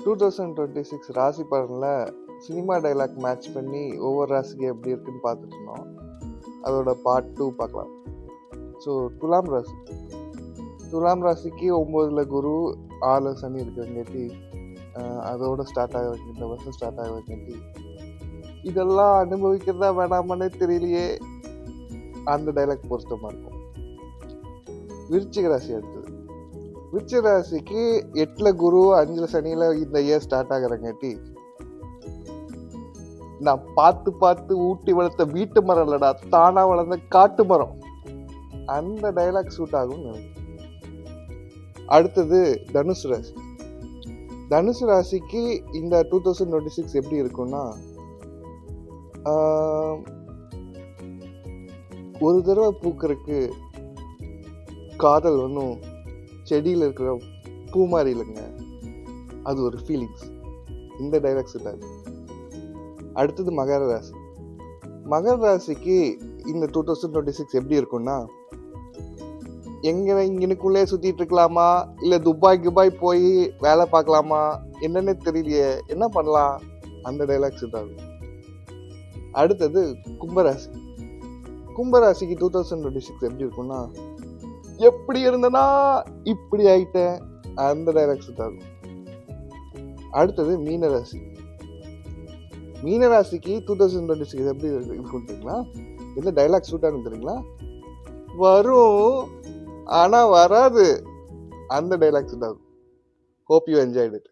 2026 ராசி பலன்ல cinema dialogue match பண்ணி ஒவ்வொரு ராசிக்கு எப்படி இருக்குன்னு பார்த்துட்டு இருந்தோம். அதோட பார்ட் 2 பார்க்கலாம். ஸோ துலாம் ராசிக்கு 9ல் குரு 6ல் சனி இருக்கிறங்காட்டி அதோட ஸ்டார்ட் ஆக வைக்க இந்த வருஷம் ஸ்டார்ட் ஆக வைக்காட்டி இதெல்லாம் அனுபவிக்கிறதா வேணாமனே தெரியலையே, அந்த டைலாக் பொருத்தமாக இருக்கும். விருச்சிக ராசி அடுத்தது. விருச்சிக ராசிக்கு 8ல் குரு 5ல் சனியில் இந்த இயர் ஸ்டார்ட் ஆகிறங்காட்டி நான் பார்த்து ஊட்டி வளர்த்த வீட்டு மரம் இல்லடா, தானா வளர்ந்த காட்டு மரம், அந்த டைலாக் சூட் ஆகும் நினைக்கிறேன். அடுத்தது தனுசு ராசிக்கு இந்த 2026 எப்படி இருக்கும்னா, ஒரு தடவை பூக்கறதுக்கு காதல் ஒன்றும் செடியில் இருக்கிற பூ மாதிரி இல்லைங்க, அது ஒரு ஃபீலிங்ஸ். இந்த டைலாக்ஸ் இல்லை. அடுத்தது மகர ராசிக்கு இந்த 2026 எப்படி இருக்கும்னா, இங்கனுக்குள்ளே சுத்திட்டு இருக்கலாமா, இல்ல துபாய் போய் வேலை பார்க்கலாமா, என்னன்னு தெரியலையே, என்ன பண்ணலாம், அந்த டைலாக்ஸ் இதாகும். அடுத்தது கும்பராசிக்கு 2026 எப்படி இருக்கும்னா, எப்படி இருந்தனா இப்படி ஆயிட்டேன், அந்த டைலாக்ஸ் இதாகும். அடுத்தது மீனராசிக்கு 2026 எப்படி இருக்கும் தெரியுங்களா? எந்த டைலாக் சூட் ஆகும் தெரியுங்களா? வரும் ஆனா வராது, அந்த டைலாக்ஸ் இதாகும். Hope you enjoyed it.